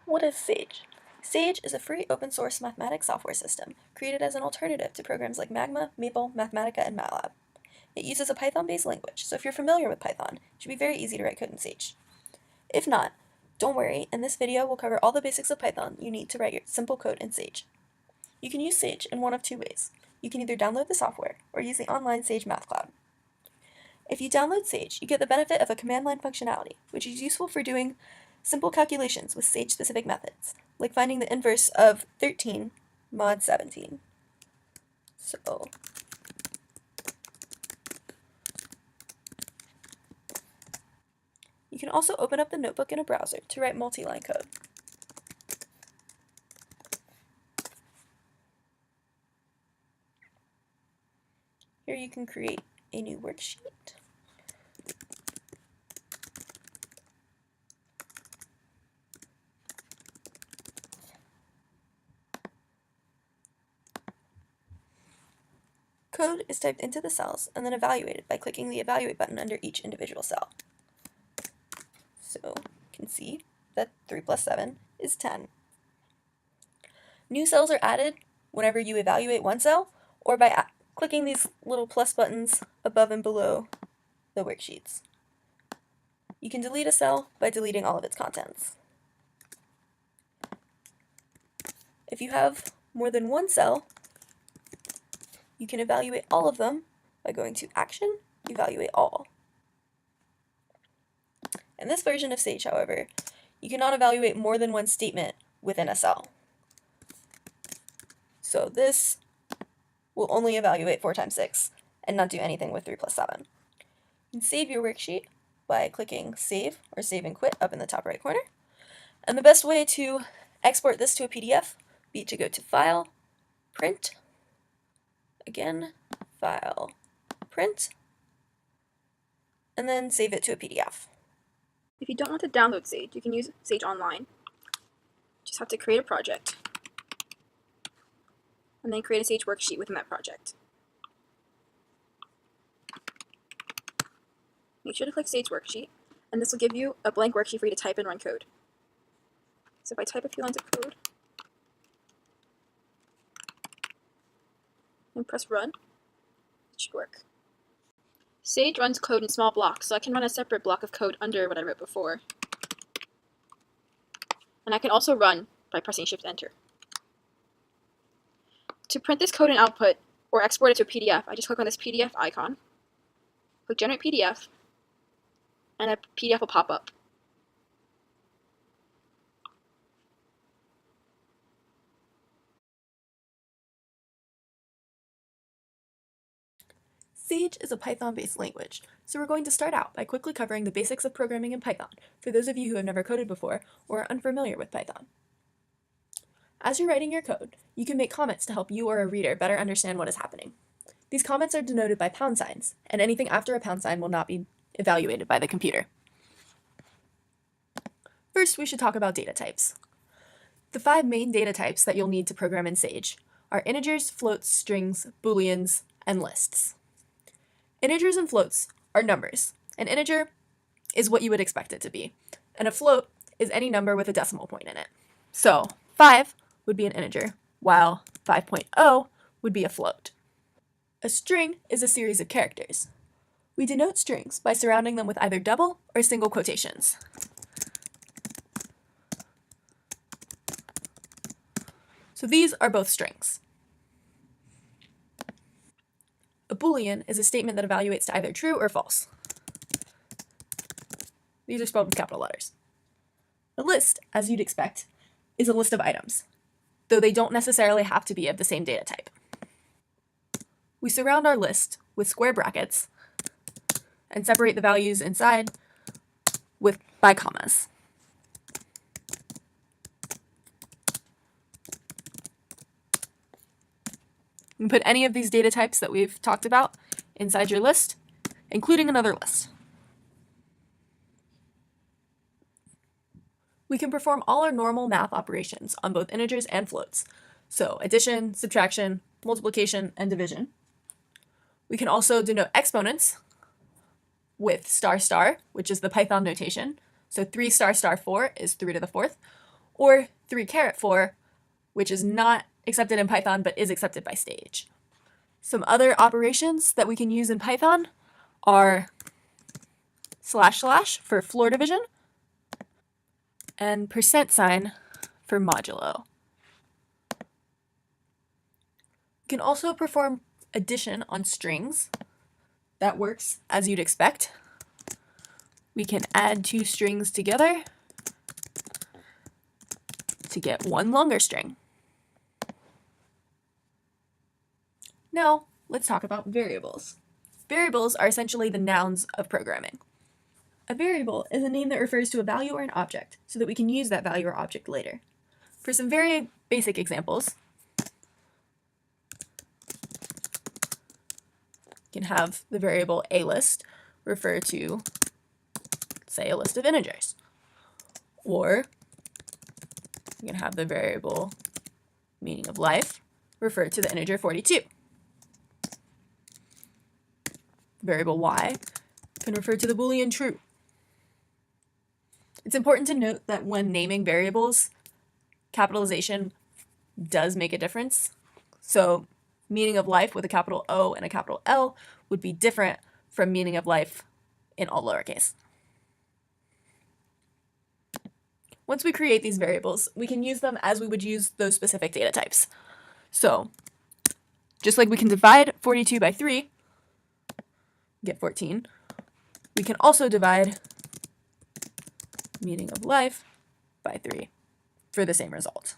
What is Sage? Sage is a free open source mathematics software system created as an alternative to programs like Magma, Maple, Mathematica, and MATLAB. It uses a Python-based language, so if you're familiar with Python, it should be very easy to write code in Sage. If not, don't worry, in this video we'll cover all the basics of Python you need to write your simple code in Sage. You can use Sage in one of two ways. You can either download the software or use the online Sage Math Cloud. If you download Sage, you get the benefit of a command line functionality, which is useful for doing simple calculations with Sage-specific methods, like finding the inverse of 13 mod 17. So, you can also open up the notebook in a browser to write multi-line code. Here you can create a new worksheet. Code is typed into the cells and then evaluated by clicking the Evaluate button under each individual cell. So you can see that 3 plus 7 is 10. New cells are added whenever you evaluate one cell or by clicking these little plus buttons above and below the worksheets. You can delete a cell by deleting all of its contents. If you have more than one cell, you can evaluate all of them by going to Action, Evaluate All. In this version of Sage, however, you cannot evaluate more than one statement within a cell. So this will only evaluate 4 times 6 and not do anything with 3 plus 7. You can save your worksheet by clicking Save or Save and Quit up in the top right corner. And the best way to export this to a PDF would be to go to File, Print, again, File, Print, and then save it to a PDF. If you don't want to download Sage, you can use Sage Online. You just have to create a project, and then create a Sage worksheet within that project. Make sure to click Sage Worksheet, and this will give you a blank worksheet for you to type and run code. So if I type a few lines of code, and press Run, it should work. Sage runs code in small blocks, so I can run a separate block of code under what I wrote before. And I can also run by pressing Shift-Enter. To print this code and output, or export it to a PDF, I just click on this PDF icon, click Generate PDF, and a PDF will pop up. Sage is a Python-based language, so we're going to start out by quickly covering the basics of programming in Python for those of you who have never coded before or are unfamiliar with Python. As you're writing your code, you can make comments to help you or a reader better understand what is happening. These comments are denoted by pound signs, and anything after a pound sign will not be evaluated by the computer. First, we should talk about data types. The 5 main data types that you'll need to program in Sage are integers, floats, strings, booleans, and lists. Integers and floats are numbers. An integer is what you would expect it to be, and a float is any number with a decimal point in it. So 5 would be an integer, while 5.0 would be a float. A string is a series of characters. We denote strings by surrounding them with either double or single quotations. So these are both strings. A Boolean is a statement that evaluates to either true or false. These are spelled with capital letters. A list, as you'd expect, is a list of items, though they don't necessarily have to be of the same data type. We surround our list with square brackets and separate the values inside by commas. You can put any of these data types that we've talked about inside your list, including another list. We can perform all our normal math operations on both integers and floats, so addition, subtraction, multiplication, and division. We can also denote exponents with ***, which is the Python notation. So 3***4 is 3 to the 4th, or 3-4, which is not accepted in Python but is accepted by Sage. Some other operations that we can use in Python are // for floor division and %sign for modulo. We can also perform addition on strings. That works as you'd expect. We can add 2 strings together to get one longer string. Now, let's talk about variables. Variables are essentially the nouns of programming. A variable is a name that refers to a value or an object so that we can use that value or object later. For some very basic examples, you can have the variable alist refer to, say, a list of integers. Or you can have the variable meaning of life refer to the integer 42. Variable y can refer to the Boolean true. It's important to note that when naming variables, capitalization does make a difference. So meaning of life with a capital O and a capital L would be different from meaning of life in all lowercase. Once we create these variables, we can use them as we would use those specific data types. So just like we can divide 42 by 3, get 14, we can also divide meaning of life by 3 for the same result.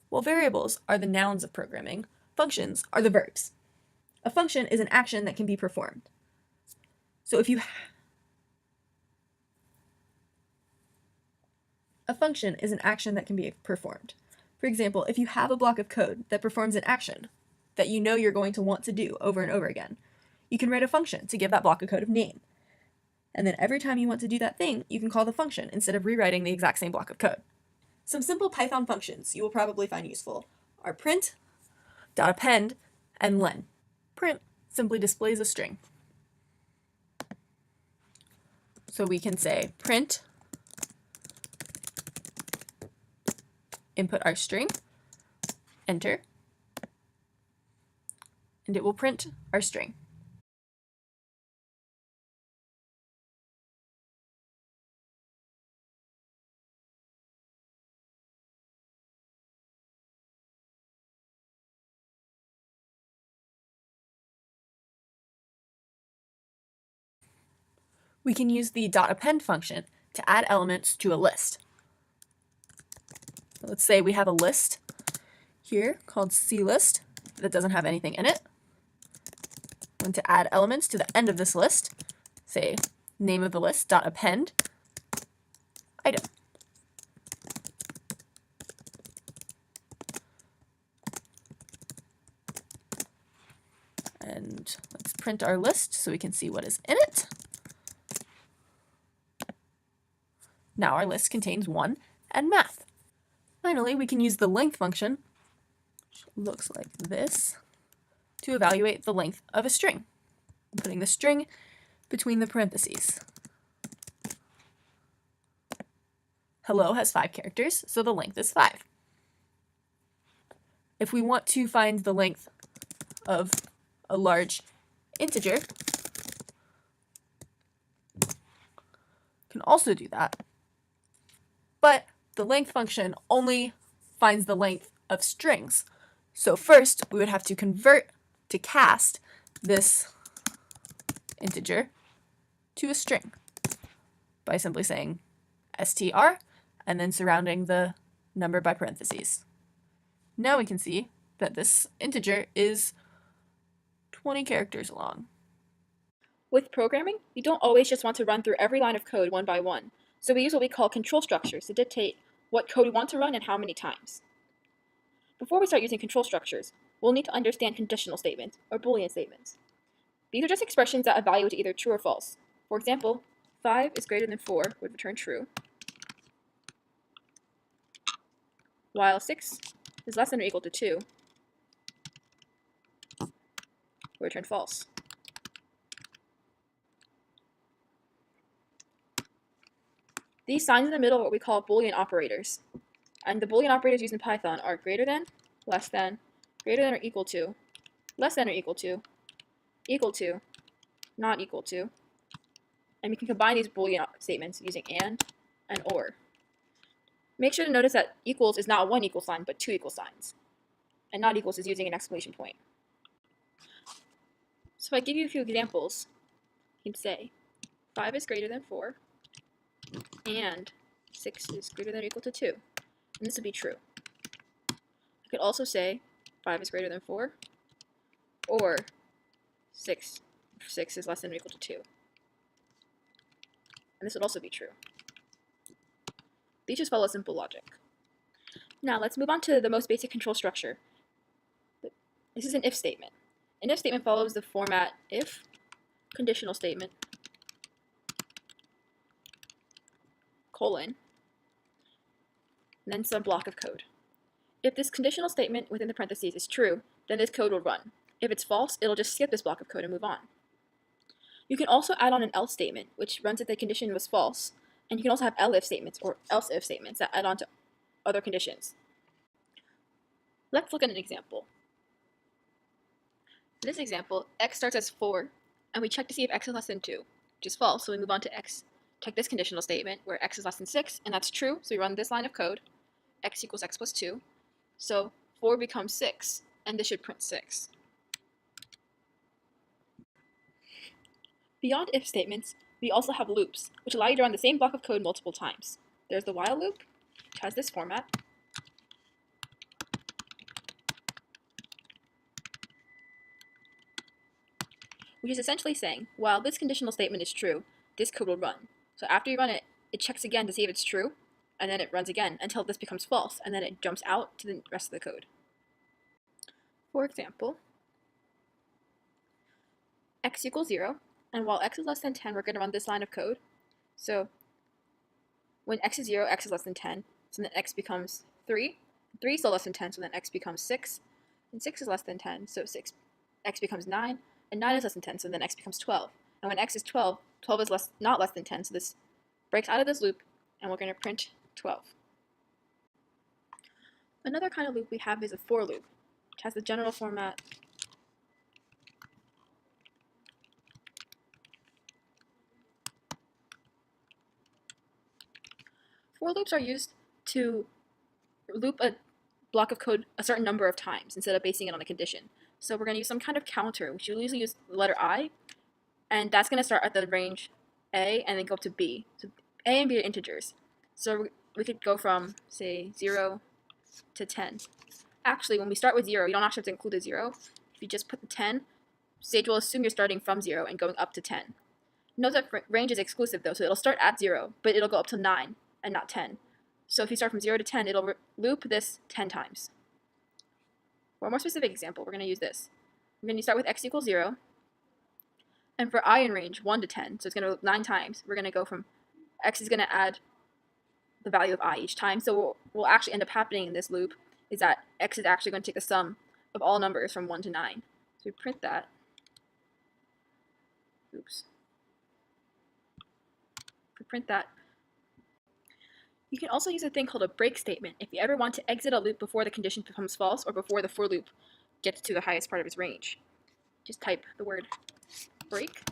While variables are the nouns of programming, functions are the verbs. A function is an action that can be performed. So a function is an action that can be performed. For example, if you have a block of code that performs an action that you know you're going to want to do over and over again, you can write a function to give that block of code a name. And then every time you want to do that thing, you can call the function instead of rewriting the exact same block of code. Some simple Python functions you will probably find useful are print, .append, and len. Print simply displays a string. So we can say print, input our string, enter, and it will print our string. We can use the .append function to add elements to a list. Let's say we have a list here called CList that doesn't have anything in it. I want to add elements to the end of this list. Say name of the list, .append, item. And let's print our list so we can see what is in it. Now our list contains 1 and math. Finally, we can use the length function, which looks like this, to evaluate the length of a string. I'm putting the string between the parentheses. Hello has 5 characters, so the length is 5. If we want to find the length of a large integer, can also do that. But the length function only finds the length of strings. So first, we would have to convert to cast this integer to a string by simply saying str and then surrounding the number by parentheses. Now we can see that this integer is 20 characters long. With programming, we don't always just want to run through every line of code one by one, so we use what we call control structures to dictate what code we want to run and how many times. Before we start using control structures, we'll need to understand conditional statements, or Boolean statements. These are just expressions that evaluate either true or false. For example, 5 is greater than 4 would return true, while 6 is less than or equal to 2 would return false. These signs in the middle are what we call Boolean operators. And the Boolean operators used in Python are greater than, less than, greater than or equal to, less than or equal to, not equal to. And we can combine these Boolean statements using and or. Make sure to notice that equals is not one equal sign, but two equal signs. And not equals is using an exclamation point. So if I give you a few examples, you can say 5 is greater than 4, and 6 is greater than or equal to 2. And this would be true. I could also say 5 is greater than 4, or 6 is less than or equal to 2. And this would also be true. These just follow simple logic. Now let's move on to the most basic control structure. This is an if statement. An if statement follows the format if, conditional statement, colon, and then some block of code. If this conditional statement within the parentheses is true, then this code will run. If it's false, it'll just skip this block of code and move on. You can also add on an else statement, which runs if the condition was false, and you can also have elif statements or else if statements that add on to other conditions. Let's look at an example. In this example, x starts as 4, and we check to see if x is less than 2, which is false, so we move on to x. Check this conditional statement where x is less than 6, and that's true, so we run this line of code, x equals x plus 2, so 4 becomes 6, and this should print 6. Beyond if statements, we also have loops, which allow you to run the same block of code multiple times. There's the while loop, which has this format. Which is essentially saying, while this conditional statement is true, this code will run. So after you run it, it checks again to see if it's true, and then it runs again until this becomes false, and then it jumps out to the rest of the code. For example, x equals 0, and while x is less than 10, we're going to run this line of code. So when x is 0, x is less than 10, so then x becomes 3. 3 is still less than 10, so then x becomes 6. And 6 is less than 10, so x becomes 9. And 9 is less than 10, so then x becomes 12. And when x is 12, 12 is not less than 10, so this breaks out of this loop, and we're going to print 12. Another kind of loop we have is a for loop, which has the general format for loops are used to loop a block of code a certain number of times instead of basing it on a condition. So we're going to use some kind of counter, which you'll usually use the letter I, and that's going to start at the range A and then go up to B. So A and B are integers. So we could go from, say, 0 to 10. Actually, when we start with 0, you don't actually have to include a 0. If you just put the 10, Sage will assume you're starting from 0 and going up to 10. Note that range is exclusive, though, so it'll start at 0, but it'll go up to 9 and not 10. So if you start from 0 to 10, it'll loop this 10 times. For a more specific example, we're going to use this. We're going to start with x equals 0, and for I in range 1 to 10, so it's going to loop 9 times, we're going to go from x is going to add the value of I each time. So what will actually end up happening in this loop is that x is actually going to take the sum of all numbers from 1 to 9. So we print that. Oops. We print that. You can also use a thing called a break statement if you ever want to exit a loop before the condition becomes false or before the for loop gets to the highest part of its range. Just type the word break,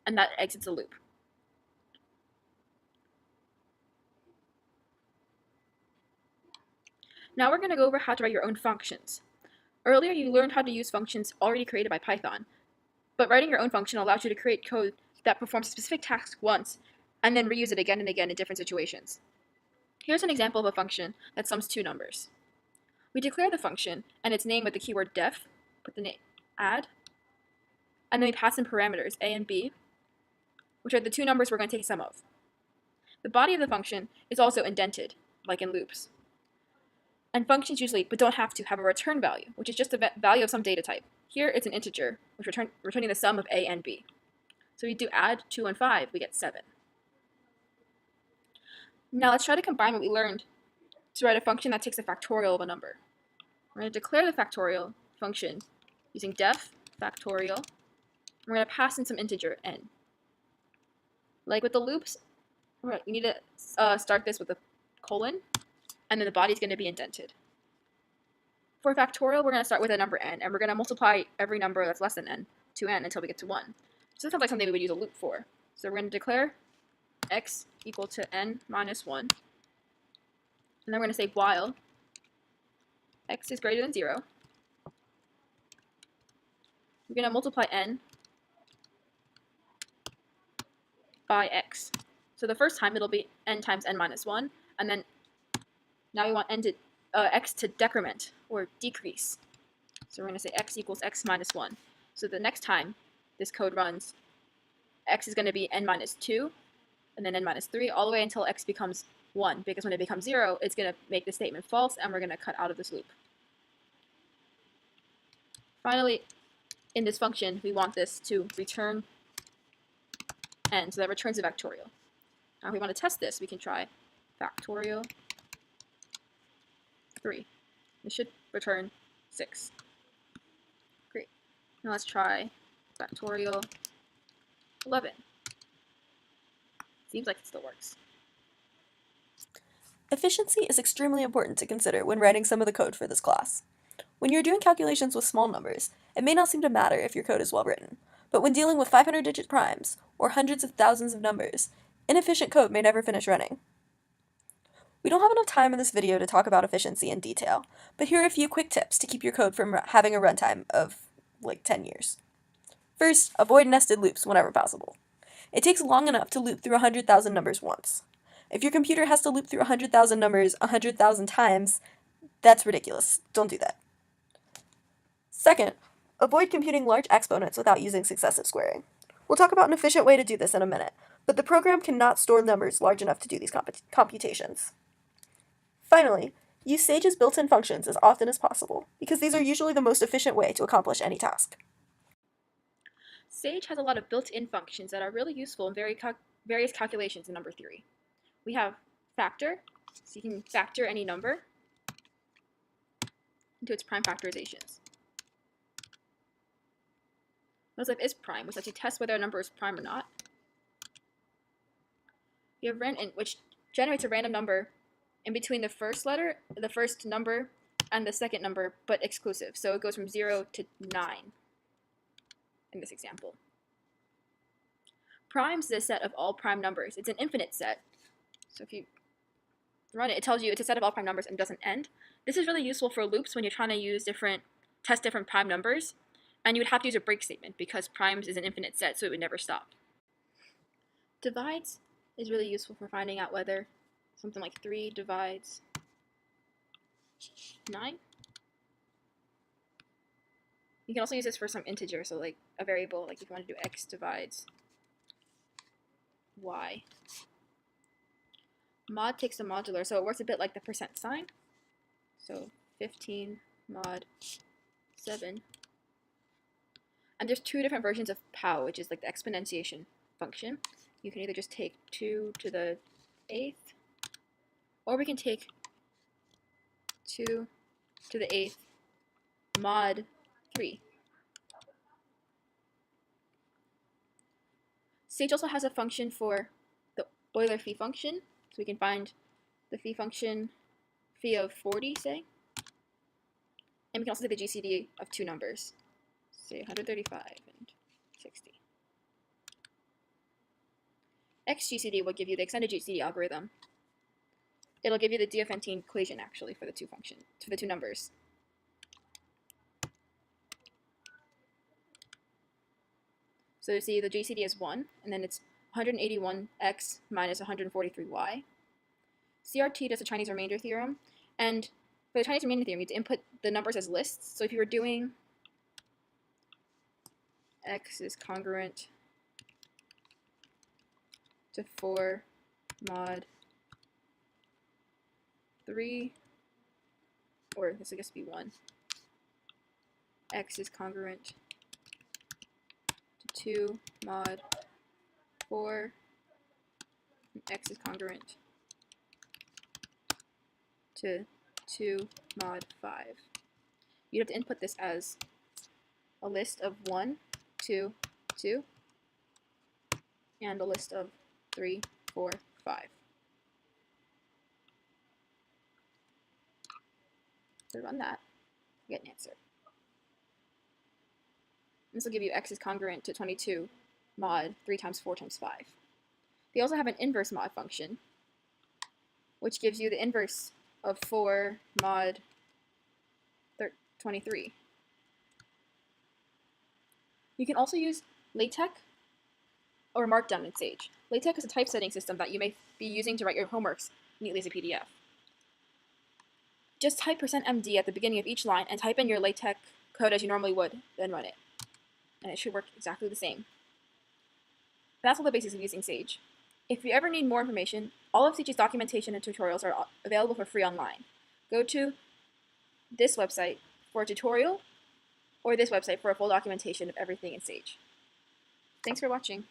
and that exits the loop. Now we're going to go over how to write your own functions. Earlier you learned how to use functions already created by Python, but writing your own function allows you to create code that performs a specific task once and then reuse it again and again in different situations. Here's an example of a function that sums two numbers. We declare the function and its name with the keyword def, put the name add, and then we pass in parameters a and b, which are the two numbers we're going to take sum of. The body of the function is also indented, like in loops. And functions usually, but don't have to, have a return value, which is just the value of some data type. Here it's an integer, which returning the sum of a and b. So we do add 2 and 5, we get 7. Now let's try to combine what we learned to write a function that takes a factorial of a number. We're going to declare the factorial function using def factorial. We're going to pass in some integer n. Like with the loops, Right, you need to start this with a colon, and then the body's going to be indented. For factorial, we're going to start with a number n, and we're going to multiply every number that's less than n to n until we get to 1. So this sounds like something we would use a loop for. So we're going to declare x equal to n minus 1, and then we're going to say while x is greater than 0, we're going to multiply n by x. So the first time it'll be n times n minus 1, and then now we want x to decrement or decrease. So we're going to say x equals x minus 1. So the next time this code runs, x is going to be n minus 2, and then n minus 3, all the way until x becomes 1, because when it becomes 0, it's going to make the statement false, and we're going to cut out of this loop. Finally, in this function, we want this to return n, so that returns a factorial. Now if we want to test this, we can try factorial 3. This should return 6. Great. Now let's try factorial 11. Seems like it still works. Efficiency is extremely important to consider when writing some of the code for this class. When you're doing calculations with small numbers, it may not seem to matter if your code is well written, but when dealing with 500-digit primes, or hundreds of thousands of numbers, inefficient code may never finish running. We don't have enough time in this video to talk about efficiency in detail, but here are a few quick tips to keep your code from having a runtime of, like, 10 years. First, avoid nested loops whenever possible. It takes long enough to loop through 100,000 numbers once. If your computer has to loop through 100,000 numbers 100,000 times, that's ridiculous. Don't do that. Second, avoid computing large exponents without using successive squaring. We'll talk about an efficient way to do this in a minute, but the program cannot store numbers large enough to do these computations. Finally, use Sage's built-in functions as often as possible, because these are usually the most efficient way to accomplish any task. Sage has a lot of built-in functions that are really useful in various calculations in number theory. We have factor, so you can factor any number into its prime factorizations. If is prime, which lets you test whether a number is prime or not. You have randint, which generates a random number in between the first number, and the second number, but exclusive. So it goes from 0 to 9 in this example. Primes is a set of all prime numbers. It's an infinite set. So if you run it, it tells you it's a set of all prime numbers and doesn't end. This is really useful for loops when you're trying to test different prime numbers. And you would have to use a break statement because primes is an infinite set, so it would never stop. Divides is really useful for finding out whether something like 3 divides 9. You can also use this for some integer, so like a variable, like if you want to do x divides y. Mod takes a modular, so it works a bit like the percent sign. So 15 mod 7. And there's two different versions of pow, which is like the exponentiation function. You can either just take 2 to the 8th, or we can take 2 to the 8th mod 3. Sage also has a function for the Euler phi function, so we can find the phi function phi of 40, say. And we can also take the GCD of two numbers, say 135 and 60. XGCD will give you the extended GCD algorithm. It'll give you the Diophantine equation actually for the two numbers. So you see the GCD is 1, and then it's 181x minus 143y. CRT does the Chinese remainder theorem, and for the Chinese remainder theorem, you have to input the numbers as lists. So if you were doing x is congruent to 4 mod 3, or this I guess be 1, x is congruent to 2 mod 4, and x is congruent to 2 mod 5. You'd have to input this as a list of 1, 2, 2, and a list of 3, 4, 5. So run that, get an answer. This will give you x is congruent to 22 mod 3 times 4 times 5. They also have an inverse mod function, which gives you the inverse of 4 mod 23. You can also use LaTeX or Markdown in Sage. LaTeX is a typesetting system that you may be using to write your homeworks neatly as a PDF. Just type %md at the beginning of each line and type in your LaTeX code as you normally would, then run it. And it should work exactly the same. That's all the basics of using Sage. If you ever need more information, all of Sage's documentation and tutorials are available for free online. Go to this website for a tutorial, or this website for a full documentation of everything in Sage. Thanks for watching.